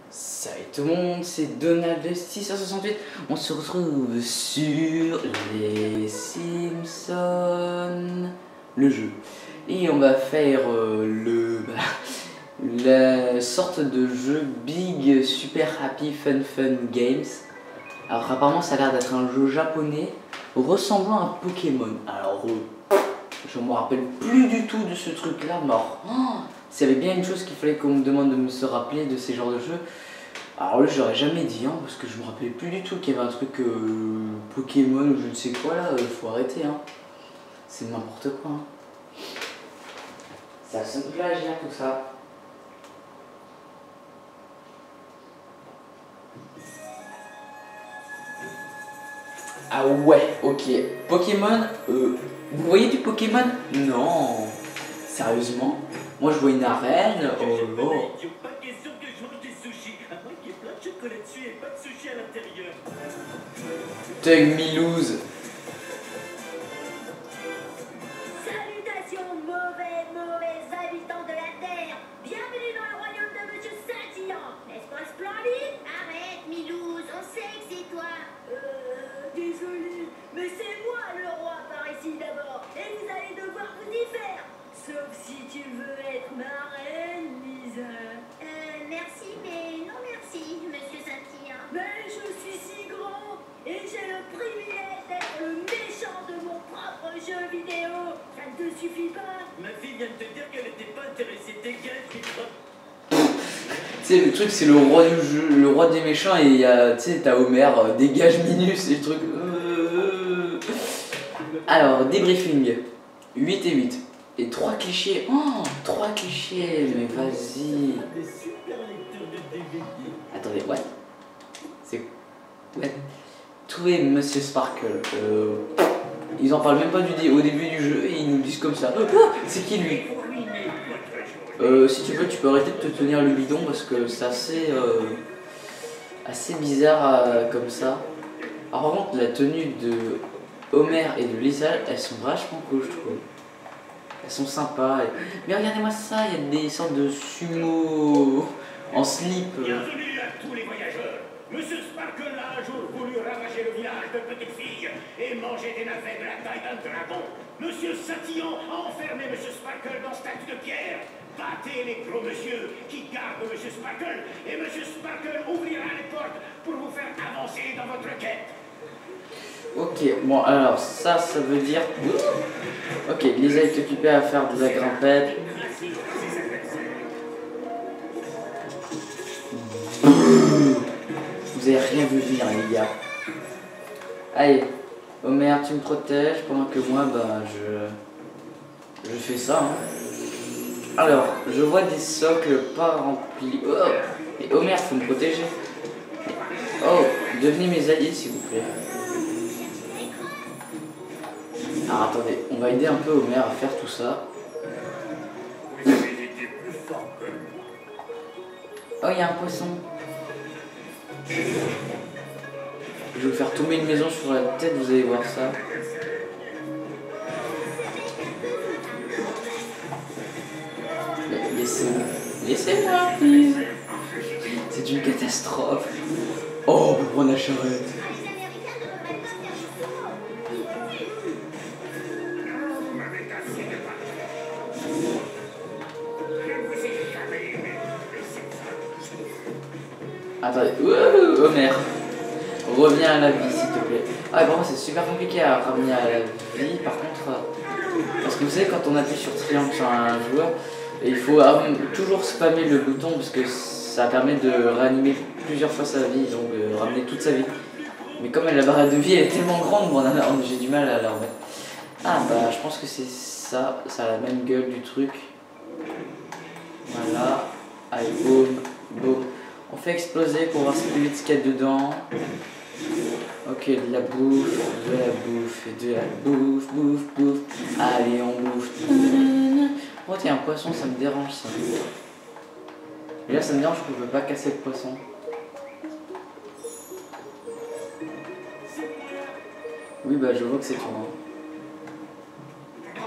Salut tout le monde, c'est Donald de 668. On se retrouve sur les Simpsons, le jeu. Et on va faire la sorte de jeu Big Super Happy Fun Games. Alors apparemment ça a l'air d'être un jeu japonais ressemblant à un Pokémon. Alors je me rappelle plus du tout de ce truc là, mais s'il y avait bien une chose qu'il fallait qu'on me demande de me se rappeler de ces genres de jeux, alors là j'aurais jamais dit, hein, parce que je me rappelais plus du tout qu'il y avait un truc Pokémon ou je ne sais quoi là, faut arrêter, hein. C'est n'importe quoi, hein. Ça sonne plagiat tout ça. Ah ouais, ok. Pokémon, vous voyez du Pokémon? Non. Sérieusement? Moi je vois une arène, oh là. Pas question que je mange des sushis, à moins qu'il y ait plein de chocolat dessus et pas de sushi à l'intérieur. Tug Milouz. Salutations mauvais habitants de la Terre. Bienvenue dans le royaume de Monsieur Saint-Tian. N'est-ce pas splendide? Arrête Milouz, on sait que c'est toi. Désolé, mais c'est moi le roi par ici d'abord. Et vous allez devoir vous y faire. Sauf si tu veux être ma reine, Lisa. Merci, mais non merci, Monsieur Saint-Tian. Mais je suis si grand et j'ai le privilège d'être le méchant de mon propre jeu vidéo. Ça ne te suffit pas? Ma fille vient de te dire qu'elle n'était pas intéressée. Dégage, tu crois? Tu sais, le truc c'est le roi du jeu, le roi des méchants, et tu sais, t'as Homer, dégage Minus et le truc. Alors, débriefing 8 et 8. Et 3 clichés. Oh, 3 clichés, mais vas-y. Des super lecteurs de DVD. Attendez, ouais. C'est. Ouais. Trouver Monsieur Sparkle. Ils en parlent même pas au début du jeu et ils nous disent comme ça. C'est qui lui? Si tu veux, tu peux arrêter de te tenir le bidon parce que c'est assez bizarre comme ça. Alors, par contre, la tenue de Homer et de Lisa, elles sont vachement cool, je trouve. Elles sont sympas. Mais regardez-moi ça, il y a des sortes de sumo en slip. Bienvenue à tous les voyageurs. Monsieur Sparkle a un jour voulu ravager le village de petites filles et manger des navets de la taille d'un dragon. Monsieur Saint-Tian a enfermé Monsieur Sparkle dans statue de pierre. Battez les gros monsieur qui gardent Monsieur Sparkle et Monsieur Sparkle ouvrira les portes pour vous faire avancer dans votre quête. Ok, bon alors ça veut dire... Ok, Lisa est occupée à faire de la grimpette. Vous avez rien vu venir les gars. Allez, Homer tu me protèges pendant que moi je fais ça, hein. Alors, je vois des socles pas remplis. Oh, et Homer faut me protéger. Oh, devenez mes alliés s'il vous plaît. Alors attendez, on va aider un peu Homer à faire tout ça. Oh, il y a un poisson. Je vais vous faire tomber une maison sur la tête, vous allez voir ça. Laissez-moi, please. C'est une catastrophe. Oh, on peut prendre la charrette. Attendez, Homer, reviens à la vie s'il te plaît. Ah, vraiment c'est super compliqué à ramener à la vie par contre. Parce que vous savez, quand on appuie sur triangle sur un joueur, il faut toujours spammer le bouton parce que ça permet de réanimer plusieurs fois sa vie, donc ramener toute sa vie. Mais comme la barre de vie elle est tellement grande, bon, j'ai du mal à la remettre. Ah bah je pense que c'est ça, ça a la même gueule du truc. Voilà, allez boum, boum. On fait exploser pour voir plus vite ce qu'il y a dedans. Ok, de la bouffe, et de la bouffe. Allez, on bouffe. Oh, tiens, un poisson, ça me dérange ça. Et là, ça me dérange que je peux pas casser le poisson. Oui, bah, je vois que c'est toi. Hein.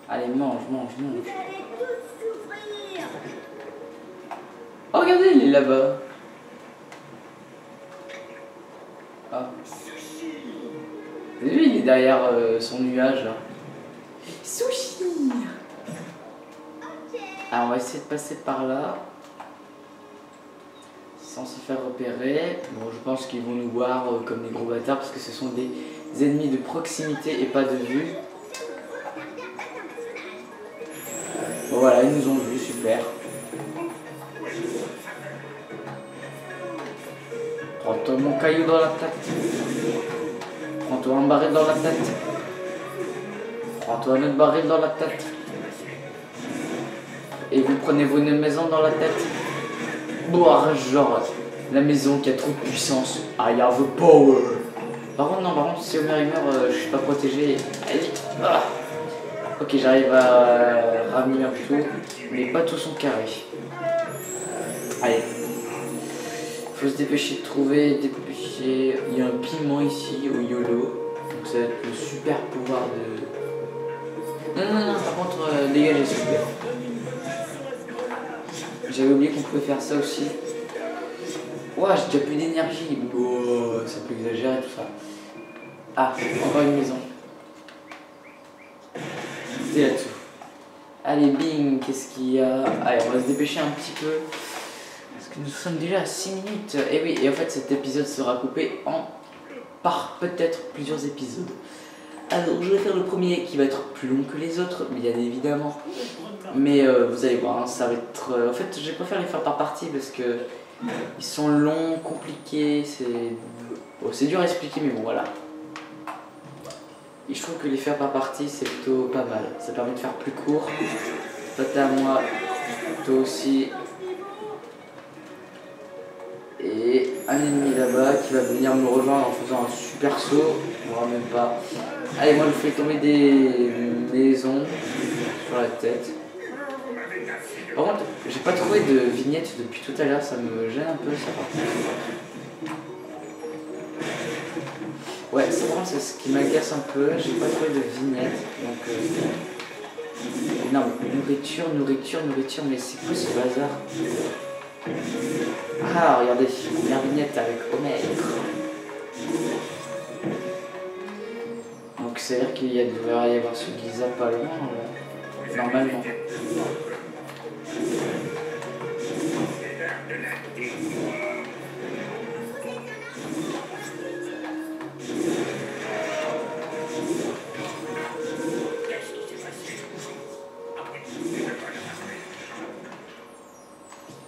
Allez, mange. Vous allez tous souffrir. Oh, regardez, il est là-bas. est derrière son nuage là. Sushi. Alors on va essayer de passer par là. Sans se faire repérer. Bon, je pense qu'ils vont nous voir comme des gros bâtards parce que ce sont des ennemis de proximité et pas de vue. Bon voilà, ils nous ont vus, super. Prends-toi mon caillou dans la tête. Prends-toi un baril dans la tête. Prends-toi un autre baril dans la tête. Et vous prenez vos maisons dans la tête. Boah, genre la maison qui a trop de puissance. I have the power. Par contre, non, par contre, si Homer il meurt, je suis pas protégé. Allez. Ah. Ok, j'arrive à ramener un tout, mais pas tout son carré. Allez. Faut se dépêcher de trouver, dépêcher. Il y a un piment ici au YOLO. Donc ça va être le super pouvoir de. Non, non, non, par contre, dégagez s'il vous plaît. J'avais oublié qu'on pouvait faire ça aussi. Ouah, j'ai déjà plus d'énergie. Oh, c'est un peu exagéré tout ça. Ah, encore une maison. C'est là-dessous. Allez, bing, qu'est-ce qu'il y a? Allez, on va se dépêcher un petit peu. Parce que nous sommes déjà à 6 minutes. Et oui, et en fait, cet épisode sera coupé par peut-être plusieurs épisodes. Alors, je vais faire le premier qui va être plus long que les autres, bien évidemment. Mais vous allez voir, hein, ça va être... en fait, je préfère les faire par partie parce que ils sont longs, compliqués, c'est dur à expliquer, mais bon, voilà. Et je trouve que les faire par partie, c'est plutôt pas mal. Ça permet de faire plus court. Toi, t'es à moi, toi aussi. Et un ennemi là-bas qui va venir me rejoindre en faisant un super saut. On voit même pas. Allez, moi, je fais tomber des maisons sur la tête. Par contre, j'ai pas trouvé de vignette depuis tout à l'heure, ça me gêne un peu ça par contre. Ouais, ça par contre c'est ce qui m'agace un peu, j'ai pas trouvé de vignette, donc non, nourriture, mais c'est quoi ce bazar? Ah, regardez, première vignette avec Homer. Donc c'est à dire qu'il devrait y avoir ce Giza pas loin, normalement.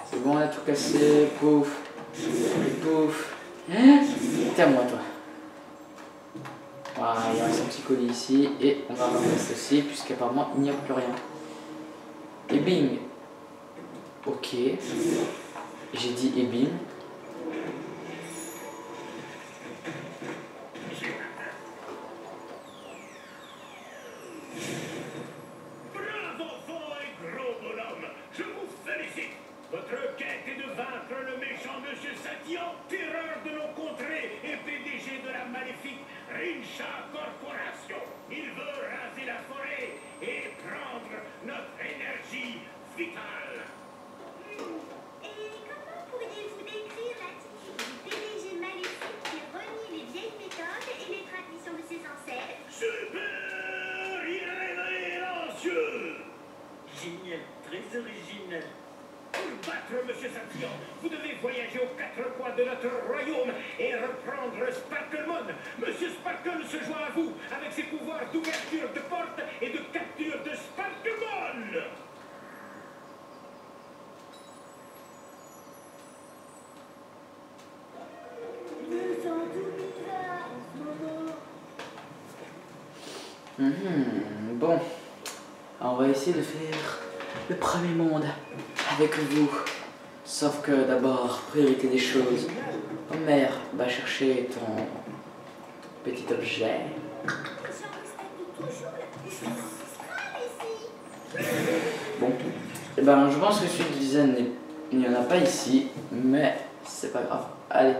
C'est bon, on a tout cassé, pouf, et pouf. T'es à moi, toi. Voilà, il reste un petit colis ici, et on va ramasser aussi, puisqu'apparemment il n'y a plus rien. Et bing. Ok. J'ai dit et bing. Bravo, et gros bonhomme. Je vous félicite. Votre quête est de vaincre le méchant Monsieur Satillon, terreur de nos contrées et PDG de la maléfique Rincha Corporation. Il veut raser la forêt et prendre notre énergie vitale. Et comment pourriez-vous décrire l'attitude du PDG maléfique qui renie les vieilles méthodes et les traditions de ses ancêtres? Super irrévérencieux. Génial, très original. Pour battre Monsieur Satillon, vous devez voyager aux quatre coins de notre royaume et reprendre Sparklemon. Monsieur Sparkle se joint à vous avec ses pouvoirs d'ouverture de porte et de capture de Sparklemon. Je me sens tout bizarre en ce moment. Bon. Alors, on va essayer de faire le premier monde avec vous. Sauf que d'abord, priorité des choses. Homer va chercher ton petit objet. Bon. Et ben, je pense que celui de Lisanne, il n'y en a pas ici. Mais c'est pas grave. Allez.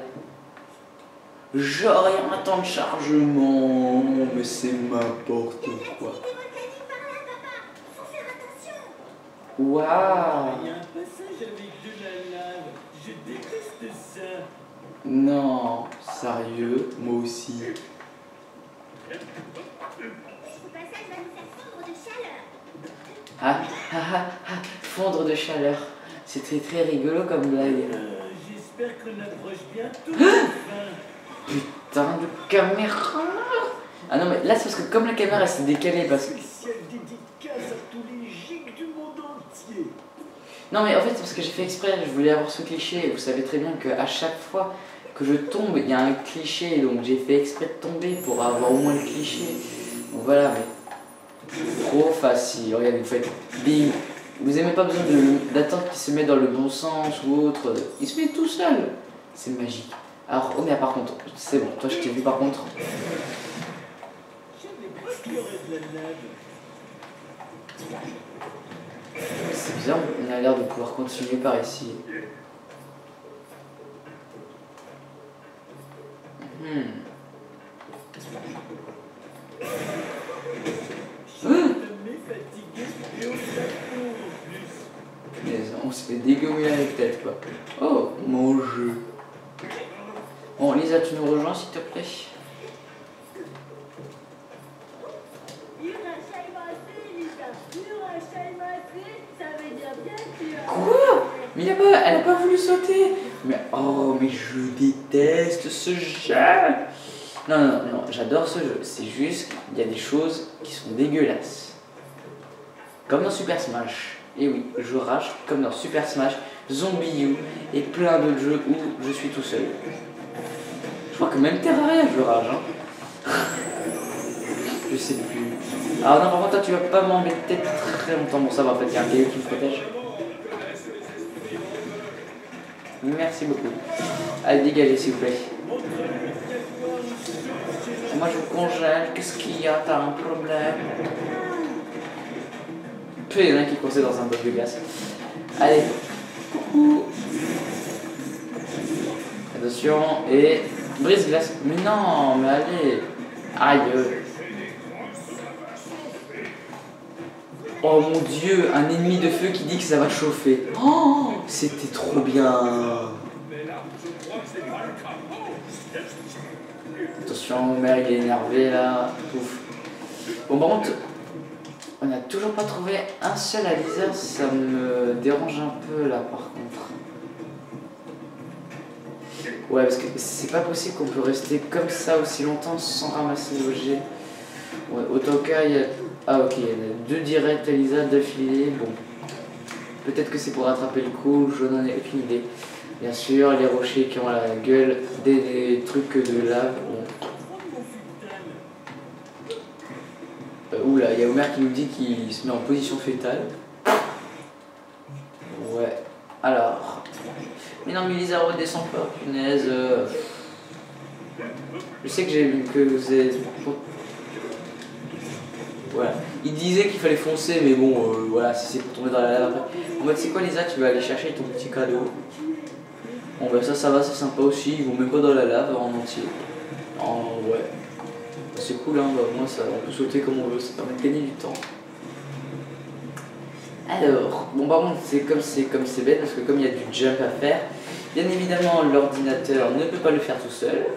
Genre, il y a un temps de chargement. Mais c'est n'importe quoi. Waouh! Il y a un passage avec de la lave. Je déteste ça. Non, sérieux, moi aussi. Ce passage va nous faire fondre de chaleur. Ah, ah, ah, ah, fondre de chaleur. C'est très très rigolo comme blague. J'espère qu'on approche bientôt. Putain de caméra. Ah non mais là c'est parce que comme la caméra elle s'est décalée parce que... Spéciale dédicace à tous les gigs du monde entier. Non mais en fait c'est parce que j'ai fait exprès, je voulais avoir ce cliché. Vous savez très bien qu'à chaque fois que je tombe, il y a un cliché. Donc j'ai fait exprès de tomber pour avoir au moins le cliché. Donc voilà, mais... Trop facile. Regardez, vous faites bing. Vous n'avez pas besoin d'attendre qu'il se mette dans le bon sens ou autre. Il se met tout seul. C'est magique. Alors, oh mais par contre, c'est bon, toi je t'ai vu par contre. Qui aurait de la lave? C'est bizarre, on a l'air de pouvoir continuer par ici. Mais on se fait dégommer la tête quoi. Oh, mon jeu. Bon, Lisa, tu nous rejoins s'il te plaît? Ça veut dire bien que tu as... Quoi? Mais elle a pas voulu sauter. Mais oh, mais je déteste ce jeu. Non, non, non, j'adore ce jeu. C'est juste qu'il y a des choses qui sont dégueulasses. Comme dans Super Smash. Et oui, je rage comme dans Super Smash, Zombie U et plein d'autres jeux où je suis tout seul. Je crois que même Terraria je rage. Hein. Je sais plus. Alors non, par contre, toi tu vas pas m'embêter très longtemps. Bon, ça va, en fait, il y a un caillou qui me protège. Merci beaucoup. Allez, dégagez s'il vous plaît. Moi je vous congèle. Qu'est-ce qu'il y a? T'as un problème? Il y en a un qui est coincé dans un bloc de glace. Allez. Coucou. Attention. Et brise-glace. Mais non, mais allez. Aïe. Oh mon dieu, un ennemi de feu qui dit que ça va chauffer. Oh, c'était trop bien. Attention, Homer il est énervé là. Ouf. Bon, par contre, on n'a toujours pas trouvé un seul aliseur, ça me dérange un peu là par contre. Ouais, parce que c'est pas possible qu'on peut rester comme ça aussi longtemps sans ramasser l'objet. Ouais, autant cas, il y a... Ah ok, il y en a deux directs Elisa d'affilée, bon. Peut-être que c'est pour rattraper le coup, je n'en ai aucune idée. Bien sûr, les rochers qui ont la gueule des trucs de lave. Bon. Oula, il y a Homer qui nous dit qu'il se met en position fétale. Ouais, alors... Mais non, mais Lisa, redescend pas, punaise. Je sais que vous êtes... Voilà. Il disait qu'il fallait foncer, mais bon, voilà, si c'est pour tomber dans la lave après. En fait, c'est quoi, Lisa? Tu vas aller chercher ton petit cadeau. Bon, bah ça va, c'est sympa aussi. Ils vont même pas dans la lave en entier. Ouais. C'est cool, hein, bah, moi, ça, on peut sauter comme on veut, ça permet de gagner du temps. Alors, bon, par contre, c'est bête, parce que comme il y a du jump à faire, bien évidemment, l'ordinateur ne peut pas le faire tout seul.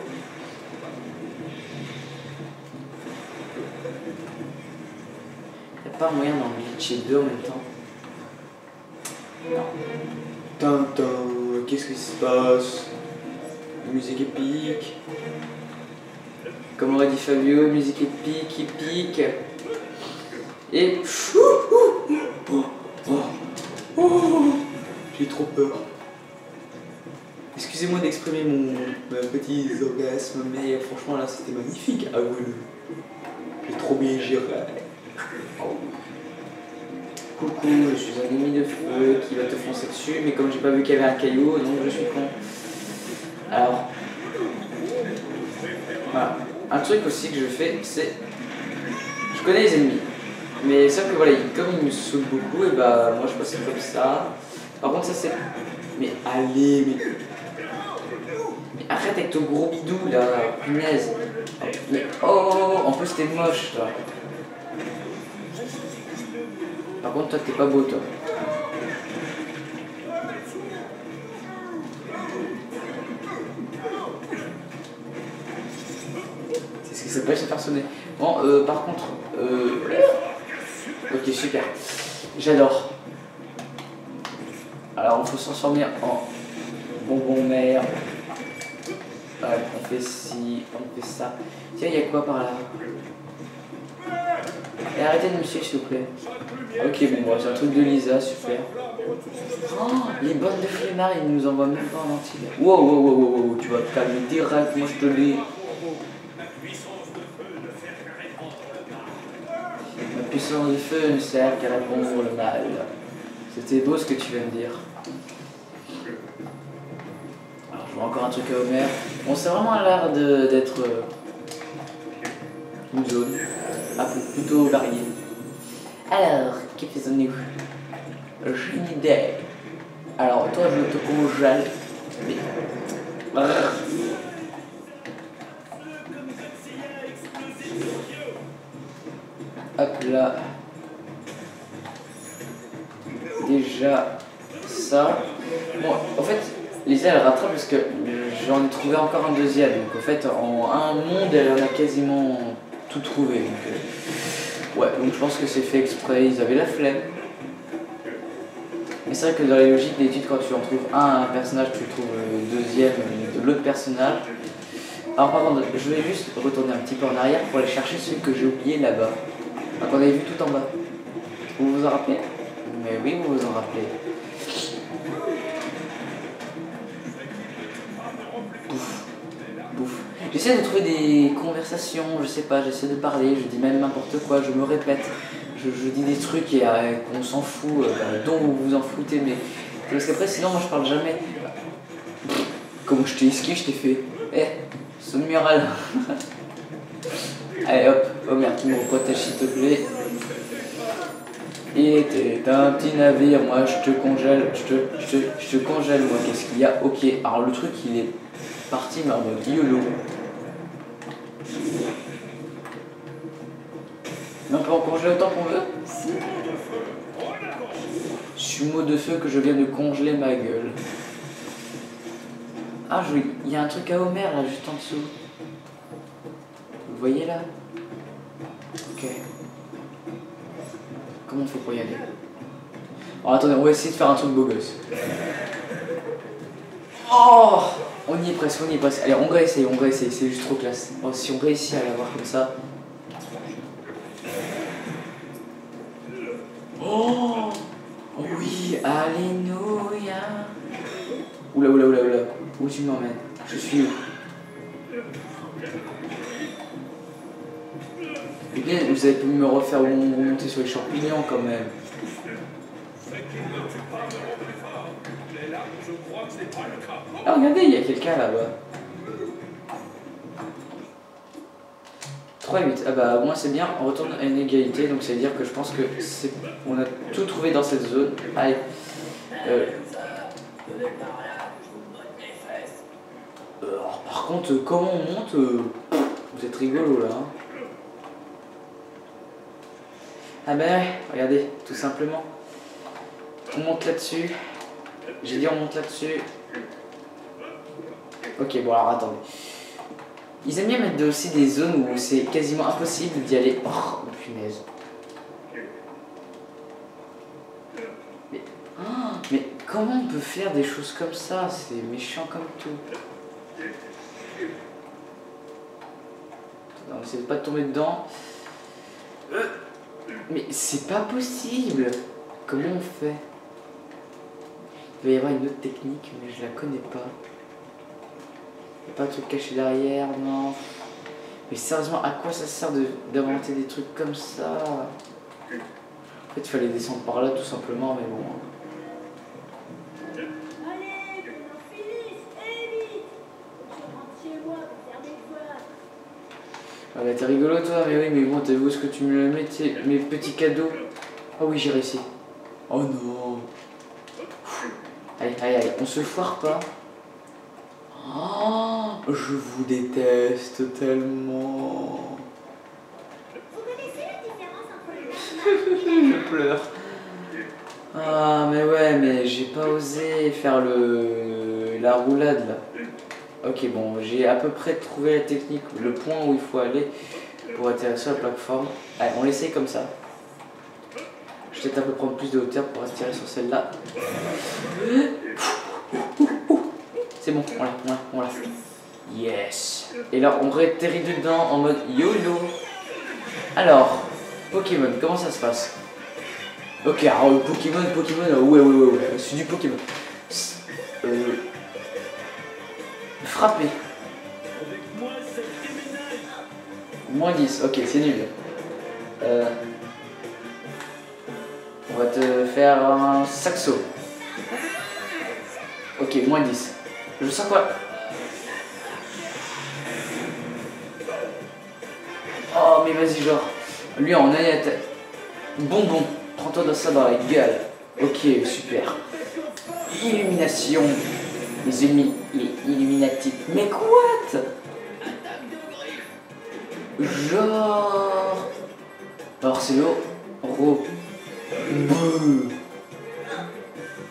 Pas moyen d'en glitcher deux en même temps. Non. Tintin, qu'est-ce qui se passe? Musique épique. Comme aurait dit Fabio, musique épique, épique. Et... J'ai trop peur. Excusez-moi d'exprimer mon petit orgasme, mais franchement là c'était magnifique, avouez-le. J'ai trop bien géré. Coucou, je suis un ennemi de feu qui va te foncer dessus, mais comme j'ai pas vu qu'il y avait un caillou, donc je suis con. Alors, voilà. Un truc aussi que je fais, c'est... Je connais les ennemis, mais sauf que voilà, comme ils me sautent beaucoup, et bah moi je passe comme ça. Par contre ça c'est... Mais allez, mais arrête avec ton gros bidou là, punaise. Mais oh, en plus t'es moche toi. Par contre, toi, t'es pas beau, toi. C'est ce qui s'appelle se faire sonner. Bon, par contre, ok, super. J'adore. Alors, il faut se transformer en bonbon mère. On fait ci, on fait ça. Tiens, il y a quoi par là? Et arrêtez de me suivre, s'il vous plaît. Ok, bon, c'est un truc de Lisa, super. Oh, les bonnes de flemmard, ils nous envoient même pas en entier. Wow, wow, wow, wow, wow, tu vas te calmer direct, moi je te l'ai. Ma puissance de feu ne sert qu'à répondre le mal. C'était beau ce que tu viens de dire. Alors, je vois encore un truc à Homer. Bon, c'est vraiment l'air d'être une zone plutôt variée. Alors, que faisons-nous? J'ai une idée. Alors, toi, je te congèle. Mais... Hop là. Déjà, ça. Bon, en fait, Lisa, elle rattrape parce que j'en ai trouvé encore un deuxième. Donc, en fait, en un monde, elle en a quasiment tout trouvé. Donc, ouais, donc je pense que c'est fait exprès. Ils avaient la flemme. Mais c'est vrai que dans les logiques d'études, quand tu en trouves un personnage, tu trouves le deuxième de l'autre personnage. Alors par contre, je vais juste retourner un petit peu en arrière pour aller chercher celui que j'ai oublié là-bas. Qu'on avait vu tout en bas. Vous vous en rappelez? Mais oui, vous vous en rappelez. Bouf. Bouf. J'essaie de trouver des conversations, je sais pas, j'essaie de parler, je dis même n'importe quoi, je me répète. Je dis des trucs et qu'on s'en fout, dont vous vous en foutez, mais parce qu'après sinon moi je parle jamais. Comment je t'ai esquivé, je t'ai fait. Ce mural. Allez hop, Homer qui me protège s'il te plaît. Et t'es un petit navire, moi je te congèle, je te congèle moi, qu'est-ce qu'il y a? Ok, alors le truc il est parti mais en mode YOLO. Mais on peut en congeler autant qu'on veut. Sumo de feu que je viens de congeler ma gueule. Ah, il y a un truc à Homer là, juste en dessous. Vous voyez là? Ok. Comment on fait pour y aller? Bon, attendez, on va essayer de faire un truc beau gosse. Oh! On y est presque, on y est presque. Allez, on va essayer, c'est juste trop classe. Oh, si on réussit à l'avoir comme ça. Oh! Oui, alléluia! Oula, oula, oula, oula. Où tu m'emmènes? Je suis où? Eh bien, vous avez pu me refaire remonter sur les champignons quand même. Ah, regardez, il y a quelqu'un là-bas. 3-8. Ah bah, moi c'est bien, on retourne à une égalité, donc ça veut dire que je pense que c'est. On a tout trouvé dans cette zone. Allez. Alors, par contre, comment on monte vous êtes rigolo là. Hein. Ah ben ouais, regardez, tout simplement. On monte là-dessus. J'ai dit on monte là-dessus. Ok, bon alors attendez. Ils aiment bien mettre aussi des zones où c'est quasiment impossible d'y aller. Oh, punaise. Mais comment on peut faire des choses comme ça? C'est méchant comme tout. On essaie de pas de tomber dedans. Mais c'est pas possible. Comment on fait? Il va y avoir une autre technique, mais je la connais pas. Il n'y a pas de truc caché derrière, non. Mais sérieusement, à quoi ça sert d'inventer des trucs comme ça? En fait, il fallait descendre par là tout simplement, mais bon. Allez, qu'on en finisse, et vite! Je rentre chez moi pour faire des devoirs. Ah bah t'es rigolo toi, mais oui, mais bon, t'as vu où est-ce que tu me mets mes petits cadeaux? Ah oui, j'ai réussi. Oh non. Allez, allez, allez, on se foire pas. Oh, je vous déteste tellement. Vous connaissez la différence entre le lama? Je pleure. Ah mais ouais, mais j'ai pas osé faire la roulade là. Ok, bon, j'ai à peu près trouvé la technique, le point où il faut aller. pour atterrir sur la plateforme. Allez, on l'essaye comme ça. Je vais peut-être un peu prendre plus de hauteur pour atterrir sur celle-là. C'est bon, on l'a. Yes. Et là, on atterrit dedans en mode YOLO. Alors, Pokémon, comment ça se passe? Ok, alors Pokémon, ouais, c'est du Pokémon. Frapper. Avec moi, ça déménage. Moins 10, ok, c'est nul. On va te faire un saxo. Ok, moins 10. Je sens quoi? Oh, mais vas-y, genre. Lui, en a bonbon. Prends-toi dans ça dans la gueule. Ok, super. Illumination. Les ennemis, les Illuminati. Mais quoi? Genre. Alors, c'est l'eau. Ro. Bouh.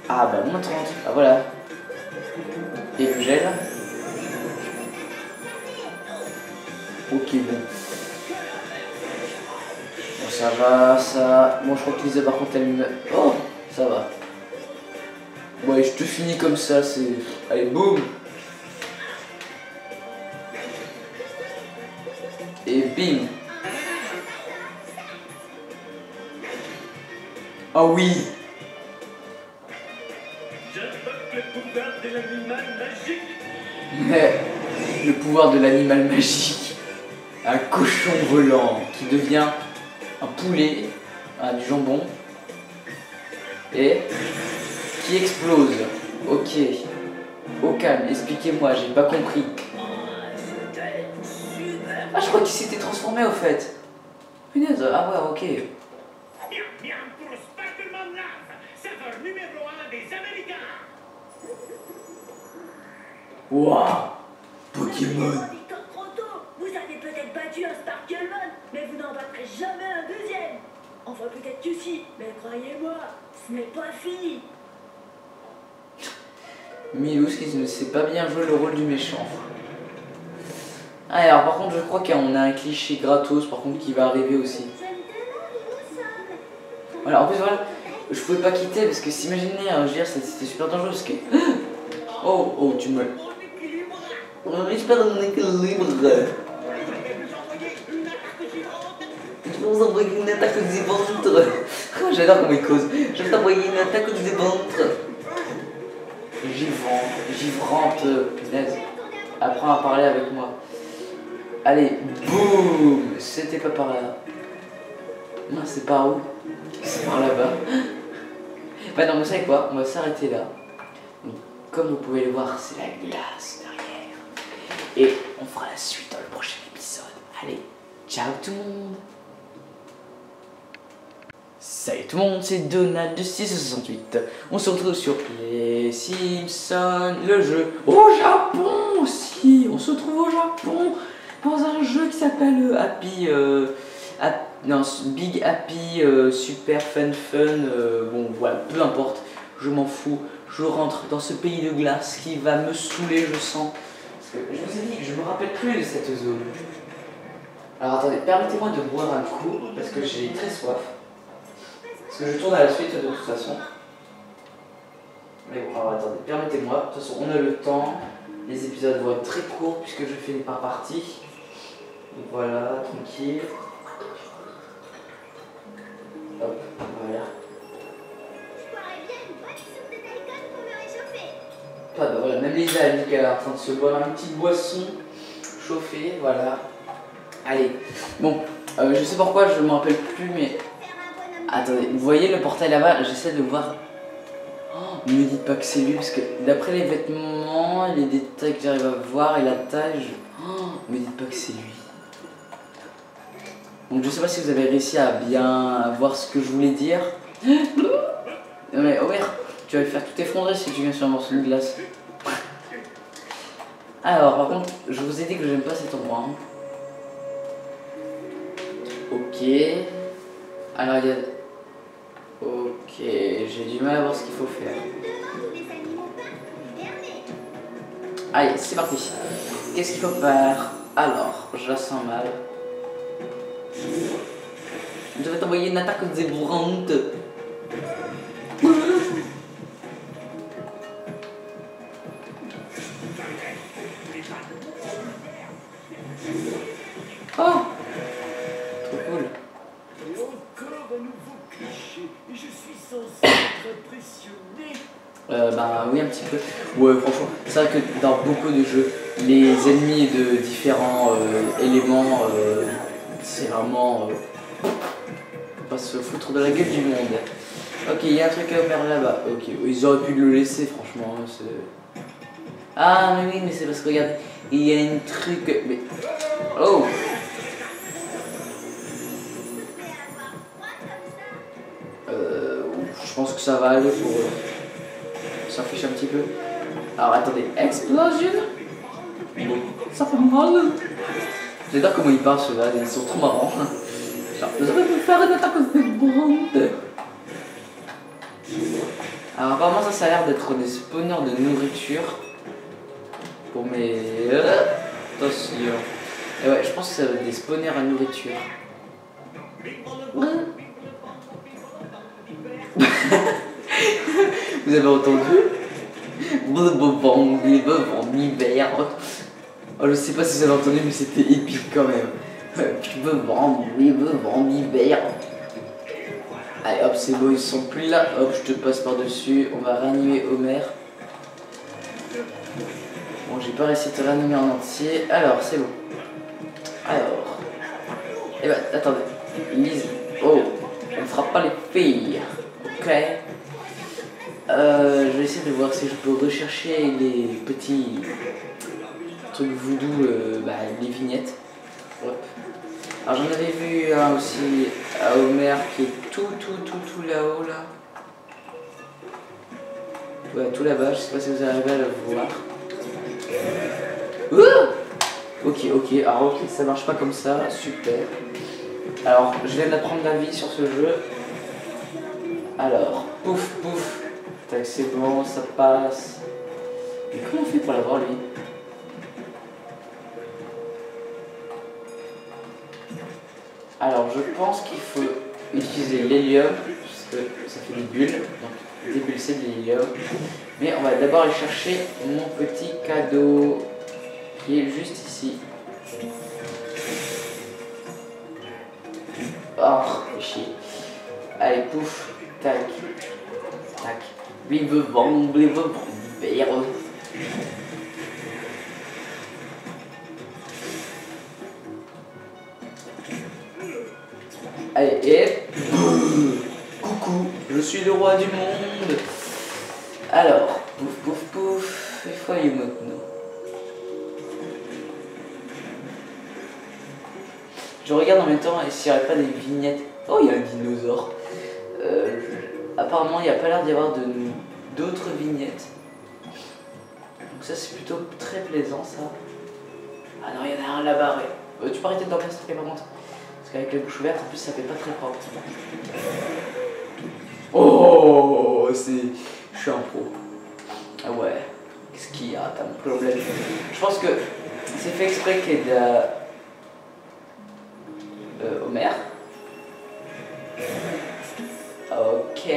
Ah, bah, moins 30. Ah, voilà. Et le gel. Ok, bon. Bon, ça va, ça. Bon, je crois que Lisa, par contre, elle me. Oh, ça va. Ouais, je te finis comme ça, c'est. Allez, boum. Et bim. Oh oui. J'invoque le pouvoir de l'animal magique. Mais le pouvoir de l'animal magique. Un cochon volant qui devient un poulet, du jambon. Et qui explose. Ok. Au calme, expliquez-moi, j'ai pas compris. Ah, je crois qu'il s'était transformé au fait. Punaise, ah ouais, ok. Bien pour le Sparklemon Love, saveur numéro 1 des Américains. Waouh. Pokémon. Victor trop tôt. Vous avez peut-être battu un Sparklemon, mais vous n'en battrez jamais un deuxième. Enfin, peut-être que si, mais croyez-moi, ce n'est pas fini. Milous qui ne sait pas bien jouer le rôle du méchant. Ah, alors par contre je crois qu'on a un cliché gratos par contre qui va arriver aussi. Je me demande où nous sommes. Voilà, en plus voilà, je pouvais pas quitter parce que s'imaginer, je veux dire, c'était super dangereux parce que... Oh, tu me... On espère un équilibre. Je vais vous envoyer une attaque du ventre. J'adore comment il cause. Je vais t'envoyer une attaque du ventre. Givrante, punaise. Apprends à parler avec moi. Allez, boum. C'était pas par là. Non, c'est par où? C'est par là-bas. Bah non, vous savez quoi? On va s'arrêter là. Donc, comme vous pouvez le voir, c'est la glace derrière. Et on fera la suite dans le prochain épisode. Allez, ciao tout le monde. Salut tout le monde, c'est Donald de 668. On se retrouve sur les Simpsons, le jeu au Japon aussi. On se trouve au Japon dans un jeu qui s'appelle Big Happy Super Fun. Bon voilà, peu importe, je m'en fous. Je rentre dans ce pays de glace qui va me saouler, je sens. Parce que je vous ai dit que je me rappelle plus de cette zone. Alors attendez, permettez-moi de boire un coup parce que j'ai très soif. Parce que je tourne à la suite de toute façon. Mais bon, alors attendez, permettez-moi. De toute façon, on a le temps. Les épisodes vont être très courts puisque je fais par partie. Donc voilà, tranquille. Hop, voilà. Je boirais bien une bonne soupe de daikon pour me réchauffer. Ah bah voilà, même Lisa a dit qu'elle est en train de se boire une petite boisson chauffée, voilà. Allez, bon, je sais pourquoi, je me rappelle plus, mais... Attendez, vous voyez le portail là-bas? J'essaie de voir. Oh, ne me dites pas que c'est lui, parce que d'après les vêtements, les détails que j'arrive à voir et la taille, ne me dites pas que c'est lui. Donc je sais pas si vous avez réussi à bien voir ce que je voulais dire. Non mais oh merde, tu vas le faire tout effondrer si tu viens sur un morceau de glace. Alors par contre, je vous ai dit que j'aime pas cet endroit. Hein. Ok. Alors il y a... Ok, j'ai du mal à voir ce qu'il faut faire. Allez, c'est parti. Qu'est-ce qu'il faut faire? Alors, je la sens mal. Je vais t'envoyer une attaque dévorante. Oh, trop cool. Et encore un nouveau cliché. Et je suis censé être impressionné. Bah oui, un petit peu. Ouais, franchement, c'est vrai que dans beaucoup de jeux, les ennemis de différents éléments, c'est vraiment on va se foutre de la gueule du monde. Ok, il y a un truc à faire là-bas. Ok, ils auraient pu le laisser, franchement. Ah, mais oui, mais c'est parce que regarde, il y a une truc. Mais... Oh! Je pense que ça va aller pour s'afficher un petit peu. Alors attendez, explosion. Bon, ça fait mal. J'adore comment ils parlent ceux-là, ils sont trop marrants. Genre, vous auriez pu faire une attaque dévorante. Alors apparemment ça a l'air d'être des spawners de nourriture. Pour mes... attention. Et ouais, je pense que ça va être des spawners à nourriture. Vous avez entendu? En hiver. Oh, je sais pas si vous avez entendu, mais c'était épique quand même. En hiver. Allez hop, c'est beau, ils sont plus là. Hop, je te passe par-dessus. On va réanimer Homer. Bon, j'ai pas réussi à te réanimer en entier. Alors, c'est bon. Alors. Eh ben, attendez. Lise. Oh, on ne frappe pas les filles. Ok. Je vais essayer de voir si je peux rechercher les petits trucs voodoo, les vignettes. Hop. Alors j'en avais vu un aussi à Homer qui est tout là-haut là. Ouais, tout là-bas, je sais pas si vous arrivez à le voir. Ok, alors ok, ça marche pas comme ça, super. Alors, je viens d'apprendre la vie sur ce jeu. Alors, pouf. Tac, c'est bon, ça passe. Mais comment on fait pour l'avoir lui? Alors, je pense qu'il faut utiliser l'hélium, parce que ça fait des bulles. Donc, dépulser de l'hélium. Mais on va d'abord aller chercher mon petit cadeau, qui est juste ici. Oh, chier. Allez, pouf, tac. Vive vent, vert. Allez, et coucou, je suis le roi du monde. Alors, pouf, il faut aller maintenant. Je regarde en même temps et s'il n'y aurait pas des vignettes. Oh, il y a un dinosaure. Apparemment, il n'y a pas l'air d'y avoir d'autres vignettes. Donc ça, c'est plutôt très plaisant, ça. Ah non, il y en a un là-bas, ouais. Tu peux arrêter de dormir, s'il te plaît, par contre. Parce qu'avec la bouche ouverte, en plus, ça fait pas très propre. Oh, je suis un pro. Ah ouais. Qu'est-ce qu'il y a? T'as un problème. Je pense que c'est fait exprès qu'il y ait de la... Homer. Ok.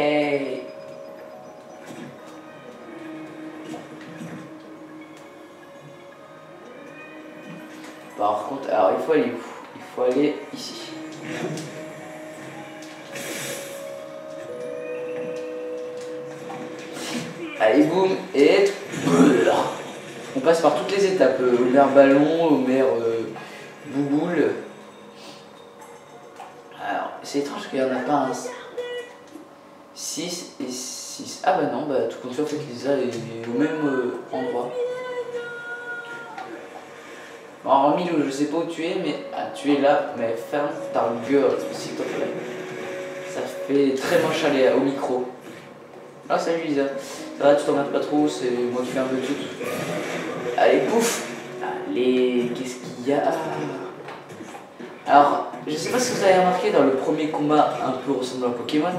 Par contre, alors il faut aller où? Il faut aller ici. Allez, boum, et... On passe par toutes les étapes. Homer ballon, Homer bouboule. Alors, c'est étrange qu'il n'y en a pas un 6 et 6. Ah bah non, bah tout compte fait, en fait, Lisa est au même endroit. Alors Milou, je sais pas où tu es, mais tu es là, mais ferme ta gueule, s'il te plaît. Ça fait très moche aller au micro. Ah salut Lisa, ça va, tu t'emmerdes pas trop, c'est moi qui fais un peu tout. Allez, pouf. Allez, qu'est-ce qu'il y a? Alors, je sais pas si vous avez remarqué dans le premier combat un peu ressemblant à Pokémon,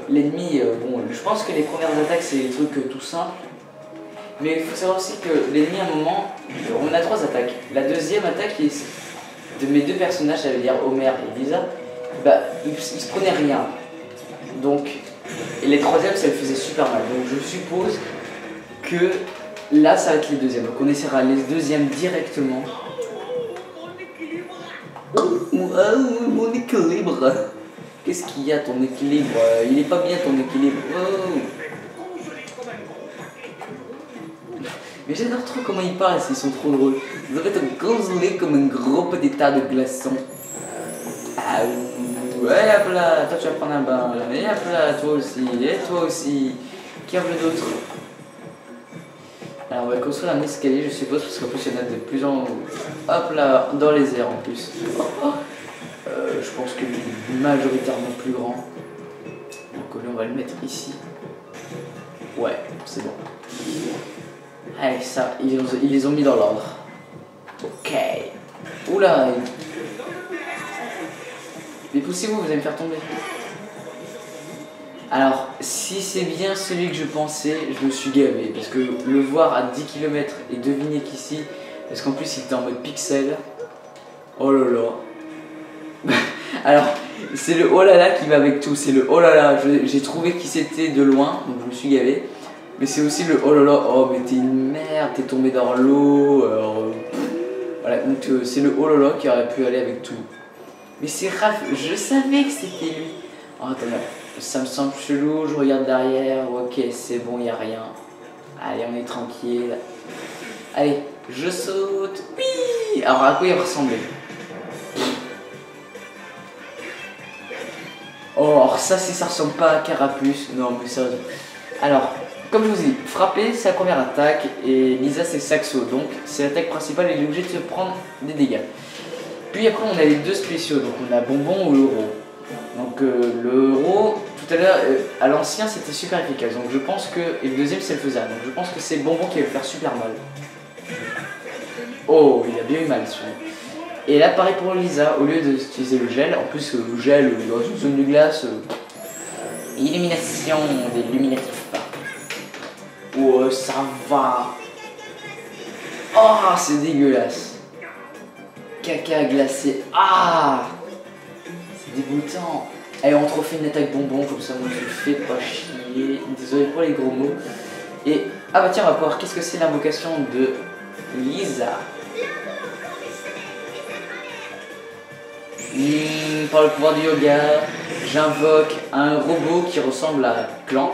l'ennemi, bon, je pense que les premières attaques c'est des trucs tout simples. Mais il faut savoir aussi que l'ennemi à un moment, on a 3 attaques. La deuxième attaque de mes deux personnages, ça veut dire Homer et Lisa, bah, ils se prenaient rien. Donc, et les troisièmes, ça le faisait super mal. Donc je suppose que là, ça va être les deuxièmes. Donc on essaiera les deuxièmes directement. Mon équilibre. Qu'est-ce qu'il y a ton équilibre? Il est pas bien ton équilibre. Oh. Mais j'adore trop comment ils parlent, ils sont trop drôles. Ils devraient être congelés comme un gros petit tas de glaçons. Ah ouais, hop là, toi tu vas prendre un bain. Et hop là, toi aussi, et toi aussi. Qui en veut d'autres? Alors on va construire un escalier, je suppose, parce qu'en plus il y en a de plus en... Hop là, dans les airs en plus. Je pense que majoritairement plus grand. Donc là on va le mettre ici. Ouais, c'est bon. Allez, ça, ils les ont mis dans l'ordre. Ok. Oula. Mais poussez-vous, vous allez me faire tomber. Alors, si c'est bien celui que je pensais, je me suis gavé. Parce que le voir à 10 km et deviner qu'ici, parce qu'en plus il était en mode pixel. Oh là là. Alors, c'est le oh là là qui va avec tout. C'est le oh là là. J'ai trouvé qui c'était de loin, donc je me suis gavé. Mais c'est aussi le oh là là, oh mais t'es une merde, t'es tombé dans l'eau. Voilà, donc c'est le oh là là qui aurait pu aller avec tout. Mais c'est Raph, je savais que c'était lui. Oh attends, ça me semble chelou, je regarde derrière, ok c'est bon, y a rien. Allez, on est tranquille. Allez, je saute. Whee. Alors à quoi il ressemblait? Oh, alors ça si ça ressemble pas à Carapuce, non mais sérieux. Alors, comme je vous ai dit, frapper c'est la première attaque et Lisa c'est saxo, donc c'est l'attaque principale et il est obligé de se prendre des dégâts. Puis après on a les deux spéciaux, donc on a bonbon ou l'euro. Donc l'euro, tout à l'heure, à l'ancien c'était super efficace, donc je pense que, et le deuxième c'est le faisable, donc je pense que c'est bonbon qui va le faire super mal. Oh, il a bien eu mal celui-là. Et là pareil pour Lisa, au lieu d'utiliser le gel, en plus le gel dans une zone de glace, illumination des illuminatifs. Oh ça va. Oh c'est dégueulasse. Caca glacé. Ah c'est dégoûtant. Allez on te refait une attaque bonbon comme ça, moi je fais pas chier. Désolé pour les gros mots. Et ah bah tiens on va voir qu'est-ce que c'est l'invocation de Lisa. Par le pouvoir du yoga, j'invoque un robot qui ressemble à Clank.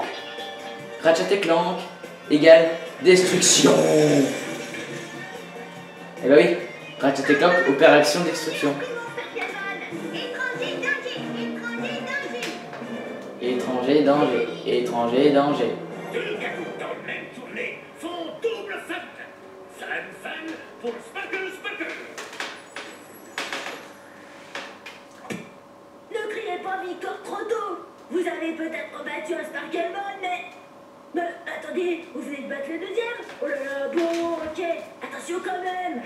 Ratchet et Clank égale destruction. Eh bah oui, Ratchet et Clank opère action destruction. Étranger danger, étranger danger. Deux gâteaux dans le même tournée font double fun. Fun fun pour Sparkle Sparkle. Ne criez pas victoire trop tôt. Vous avez peut-être battu un Sparklemon, mais attendez, vous venez de battre le deuxième. Oh là là, bon, ok. Attention quand même.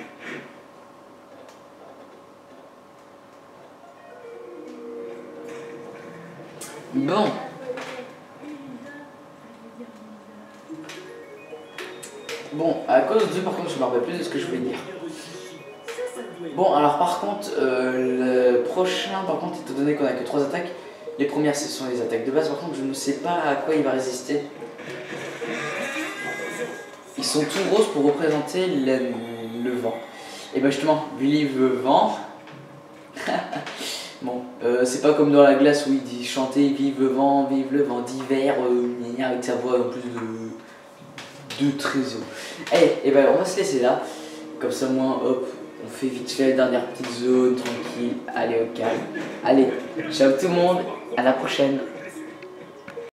Bon. Bon, à cause de par contre je me rappelle plus de ce que je voulais dire. Bon alors par contre le prochain par contre étant donné qu'on a que 3 attaques, les premières ce sont les attaques de base, par contre je ne sais pas à quoi il va résister. Ils sont tout roses pour représenter le vent. Et ben justement, vive le vent. Bon, c'est pas comme dans la glace où il dit chanter vive le vent d'hiver, avec sa voix en plus de trésor. Allez, et ben on va se laisser là. Comme ça, moins hop, on fait vite fait la dernière petite zone tranquille. Allez, au calme. Allez, ciao tout le monde, à la prochaine.